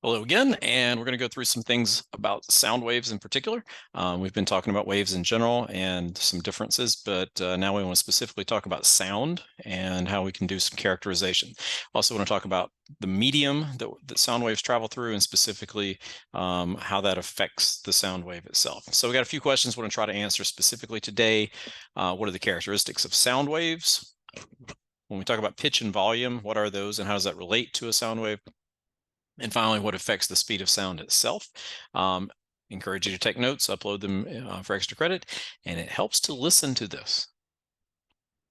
Hello again, and we're going to go through some things about sound waves in particular. We've been talking about waves in general and some differences, but now we want to specifically talk about sound and how we can do some characterization. Also want to talk about the medium that sound waves travel through and specifically how that affects the sound wave itself. So we got a few questions we're going to try to answer specifically today. What are the characteristics of sound waves? When we talk about pitch and volume, what are those and how does that relate to a sound wave? And finally, what affects the speed of sound itself. Um, Encourage you to take notes, upload them for extra credit, and it helps to listen to this.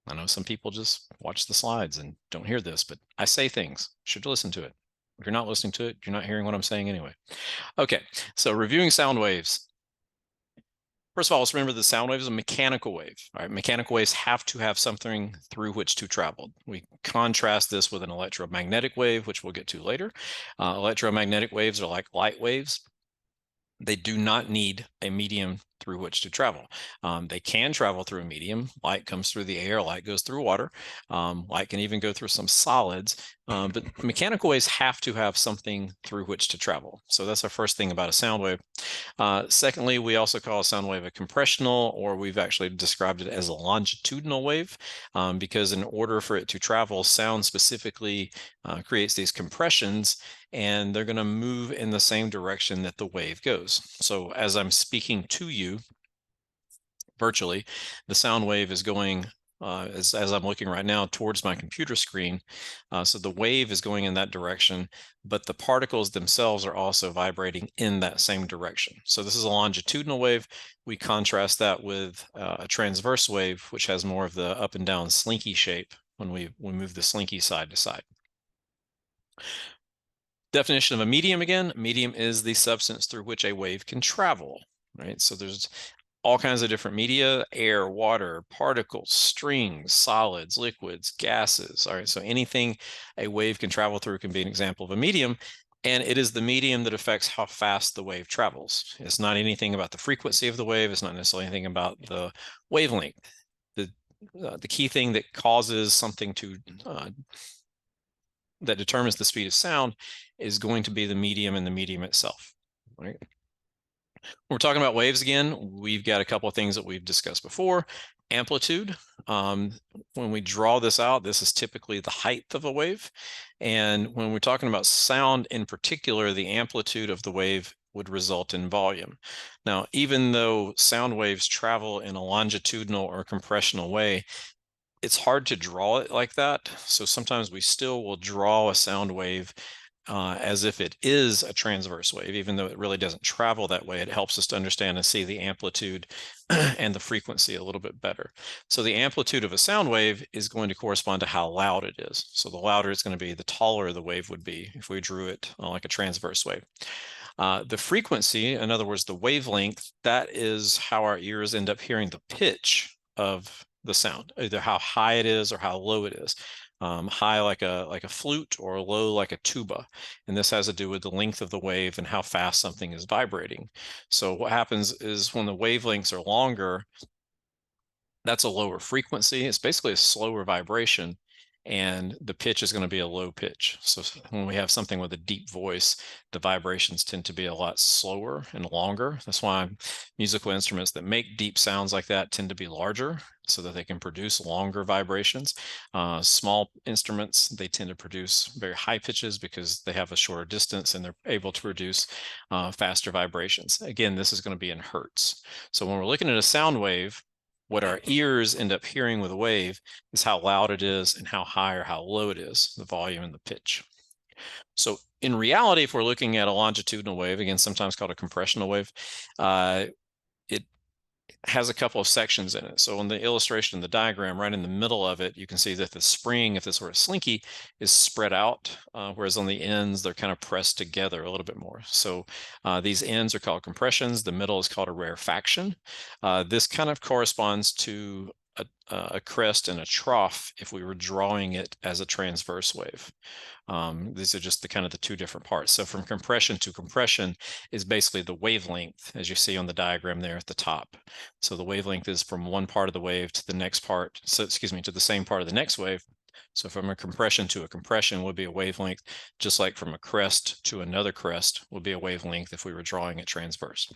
I know some people just watch the slides and don't hear this, but I say things, should listen to it. If you're not listening to it, you're not hearing what I'm saying anyway. Okay, so reviewing sound waves. First of all, let's remember the sound wave is a mechanical wave. All right, mechanical waves have to have something through which to travel. We contrast this with an electromagnetic wave, which we'll get to later. Electromagnetic waves are like light waves. They do not need a medium through which to travel. They can travel through a medium. Light comes through the air, light goes through water. Light can even go through some solids, but mechanical waves have to have something through which to travel. So that's our first thing about a sound wave. Secondly, we also call a sound wave a compressional, or we've actually described it as a longitudinal wave, because in order for it to travel, sound specifically creates these compressions, and they're going to move in the same direction that the wave goes. So as I'm speaking to you virtually, the sound wave is going as I'm looking right now towards my computer screen. So the wave is going in that direction, but the particles themselves are also vibrating in that same direction. So this is a longitudinal wave. We contrast that with a transverse wave, which has more of the up and down slinky shape when we move the slinky side to side. Definition of a medium again, medium is the substance through which a wave can travel, right? So there's all kinds of different media: air, water, particles, strings, solids, liquids, gases. All right, so anything a wave can travel through can be an example of a medium, and it is the medium that affects how fast the wave travels. It's not anything about the frequency of the wave. It's not necessarily anything about the wavelength. The key thing that causes something to that determines the speed of sound is going to be the medium and the medium itself, right? When we're talking about waves again, we've got a couple of things that we've discussed before. Amplitude. When we draw this out, this is typically the height of a wave. And when we're talking about sound in particular, the amplitude of the wave would result in volume. Now, even though sound waves travel in a longitudinal or compressional way, it's hard to draw it like that. So sometimes we still will draw a sound wave as if it is a transverse wave, even though it really doesn't travel that way. It helps us to understand and see the amplitude and the frequency a little bit better. So the amplitude of a sound wave is going to correspond to how loud it is. So the louder it's going to be, the taller the wave would be if we drew it like a transverse wave. The frequency, in other words, the wavelength, that is how our ears end up hearing the pitch of the sound, either how high it is or how low it is. High like a flute, or low like a tuba. And this has to do with the length of the wave and how fast something is vibrating. So what happens is when the wavelengths are longer, that's a lower frequency. It's basically a slower vibration, and the pitch is going to be a low pitch. So when we have something with a deep voice, the vibrations tend to be a lot slower and longer. That's why musical instruments that make deep sounds like that tend to be larger, so that they can produce longer vibrations. Small instruments, they tend to produce very high pitches because they have a shorter distance and they're able to produce faster vibrations. Again, this is going to be in hertz. So when we're looking at a sound wave, what our ears end up hearing with a wave is how loud it is and how high or how low it is, the volume and the pitch. So in reality, if we're looking at a longitudinal wave, again, sometimes called a compressional wave, it has a couple of sections in it. So in the illustration, the diagram, right in the middle of it, you can see that the spring, if this were a slinky, is spread out, whereas on the ends, they're kind of pressed together a little bit more. So these ends are called compressions. The middle is called a rarefaction. This kind of corresponds to a crest and a trough if we were drawing it as a transverse wave. These are just the kind of the two different parts. So from compression to compression is basically the wavelength, as you see on the diagram there at the top. So the wavelength is from one part of the wave to the next part, so excuse me, to the same part of the next wave. So from a compression to a compression would be a wavelength, just like from a crest to another crest would be a wavelength if we were drawing it transverse.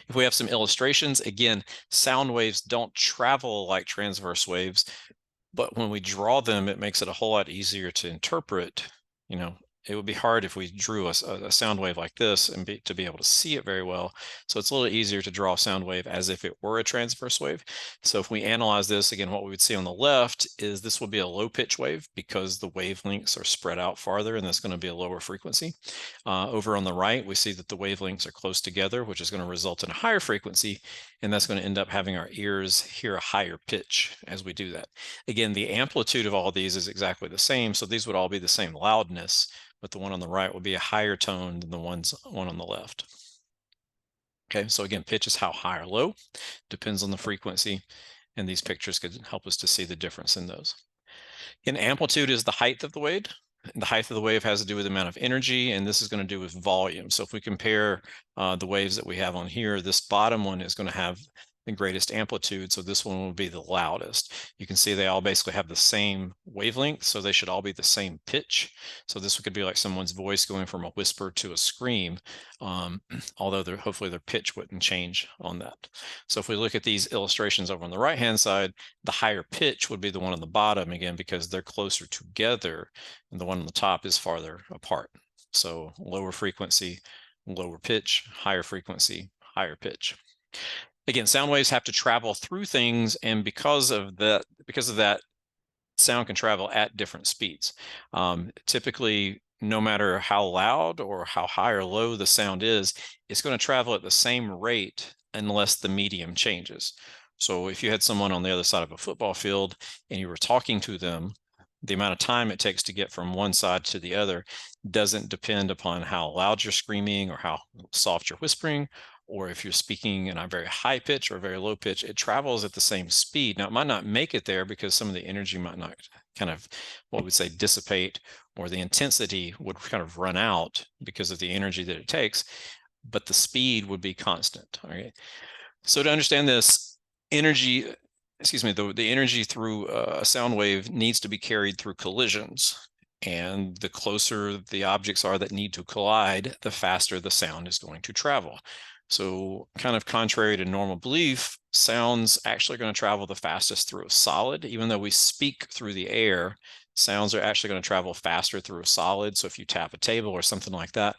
If we have some illustrations, again, sound waves don't travel like transverse waves, but when we draw them, it makes it a whole lot easier to interpret. You know, it would be hard if we drew a sound wave like this and to be able to see it very well. So it's a little easier to draw a sound wave as if it were a transverse wave. So if we analyze this, again, what we would see on the left is this will be a low pitch wave because the wavelengths are spread out farther, and that's going to be a lower frequency. Over on the right, we see that the wavelengths are close together, which is going to result in a higher frequency, and that's going to end up having our ears hear a higher pitch as we do that. Again, the amplitude of all of these is exactly the same, so these would all be the same loudness, but the one on the right will be a higher tone than the one on the left. Okay, so again, pitch is how high or low, depends on the frequency, and these pictures could help us to see the difference in those. And amplitude is the height of the wave. The height of the wave has to do with the amount of energy, and this is going to do with volume. So if we compare the waves that we have on here, this bottom one is going to have the greatest amplitude, so this one will be the loudest. You can see they all basically have the same wavelength, so they should all be the same pitch. So this could be like someone's voice going from a whisper to a scream, although hopefully their pitch wouldn't change on that. So if we look at these illustrations over on the right-hand side, the higher pitch would be the one on the bottom, again, because they're closer together, and the one on the top is farther apart. So lower frequency, lower pitch, higher frequency, higher pitch. Again, sound waves have to travel through things, and because of that, sound can travel at different speeds. Typically, no matter how loud or how high or low the sound is, it's going to travel at the same rate unless the medium changes. So if you had someone on the other side of a football field and you were talking to them, the amount of time it takes to get from one side to the other doesn't depend upon how loud you're screaming or how soft you're whispering, or if you're speaking in a very high pitch or very low pitch. It travels at the same speed. Now, it might not make it there because some of the energy might not kind of, what we'd say, dissipate, or the intensity would kind of run out because of the energy that it takes, but the speed would be constant. Okay. So to understand this, the energy through a sound wave needs to be carried through collisions. And the closer the objects are that need to collide, the faster the sound is going to travel. So kind of contrary to normal belief, sound's actually going to travel the fastest through a solid. Even though we speak through the air, sounds are actually going to travel faster through a solid. So if you tap a table or something like that,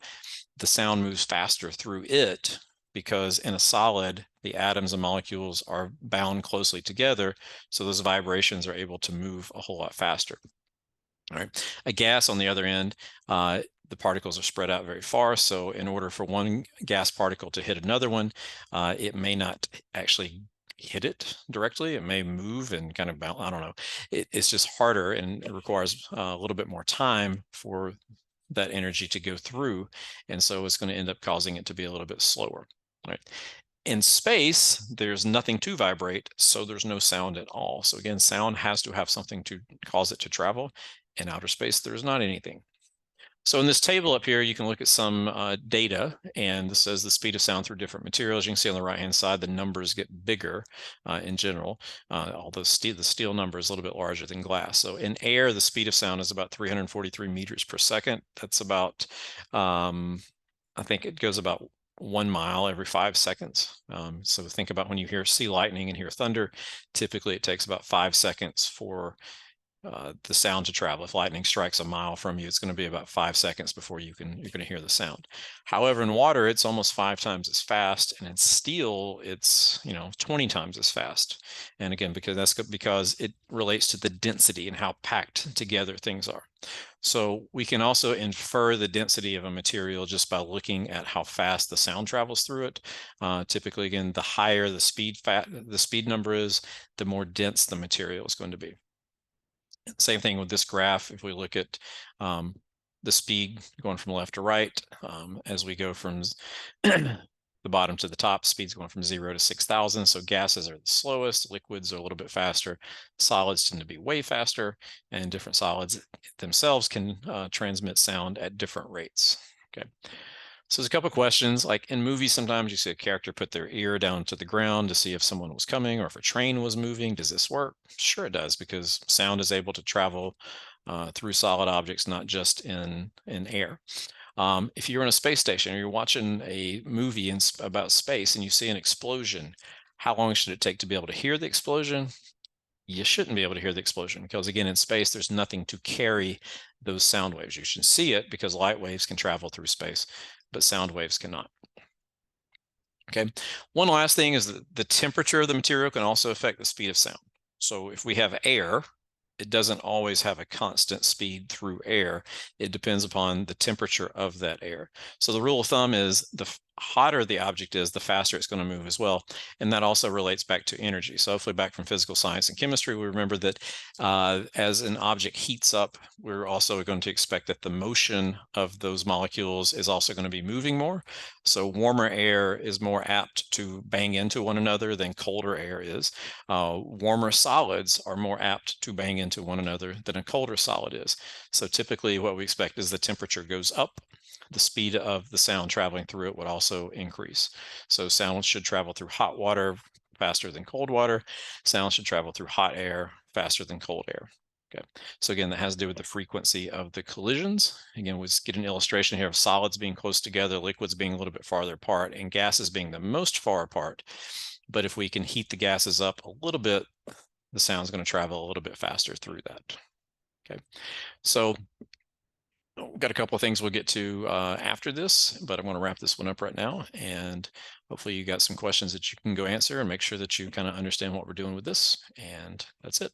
the sound moves faster through it, because in a solid, the atoms and molecules are bound closely together. So those vibrations are able to move a whole lot faster. All right. A gas, on the other end, the particles are spread out very far. So in order for one gas particle to hit another one, it may not actually hit it directly. It may move and kind of bounce. I don't know. It's just harder, and it requires a little bit more time for that energy to go through. And so it's going to end up causing it to be a little bit slower. Right. In space, there's nothing to vibrate, so there's no sound at all. So again, sound has to have something to cause it to travel. In outer space, there's not anything. So in this table up here, you can look at some data, and this says the speed of sound through different materials. You can see on the right-hand side, the numbers get bigger in general. Although the steel number is a little bit larger than glass. So in air, the speed of sound is about 343 meters per second. That's about, I think it goes about 1 mile every 5 seconds. So think about when you see lightning and hear thunder, typically it takes about 5 seconds for the sound to travel. If lightning strikes a mile from you, it's going to be about 5 seconds before you're going to hear the sound. However, in water, it's almost 5 times as fast, and in steel, it's 20 times as fast. And again, because it relates to the density and how packed together things are. So we can also infer the density of a material just by looking at how fast the sound travels through it. Typically, again, the higher the speed number is, the more dense the material is going to be. Same thing with this graph. If we look at the speed going from left to right, as we go from the bottom to the top, speed's going from 0 to 6,000. So gases are the slowest, liquids are a little bit faster, solids tend to be way faster, and different solids themselves can transmit sound at different rates. Okay. So there's a couple of questions. Like in movies, sometimes you see a character put their ear down to the ground to see if someone was coming or if a train was moving. Does this work? Sure, it does, because sound is able to travel through solid objects, not just in air. If you're in a space station or you're watching a movie about space and you see an explosion, how long should it take to be able to hear the explosion? You shouldn't be able to hear the explosion because, again, in space, there's nothing to carry those sound waves. You should see it because light waves can travel through space, but sound waves cannot. Okay. One last thing is that the temperature of the material can also affect the speed of sound. So if we have air, it doesn't always have a constant speed through air. It depends upon the temperature of that air. So the rule of thumb is the hotter the object is, the faster it's going to move as well. And that also relates back to energy. So hopefully back from physical science and chemistry, we remember that as an object heats up, we're also going to expect that the motion of those molecules is also going to be moving more. So warmer air is more apt to bang into one another than colder air is. Warmer solids are more apt to bang into one another than a colder solid is. So typically what we expect is the temperature goes up, the speed of the sound traveling through it would also increase. So sound should travel through hot water faster than cold water. Sound should travel through hot air faster than cold air. Okay. So again, that has to do with the frequency of the collisions. Again, we get an illustration here of solids being close together, liquids being a little bit farther apart, and gases being the most far apart. But if we can heat the gases up a little bit, the sound is going to travel a little bit faster through that. Okay. So we've got a couple of things we'll get to after this, but I'm going to wrap this one up right now. And hopefully you got some questions that you can go answer and make sure that you kind of understand what we're doing with this. And that's it.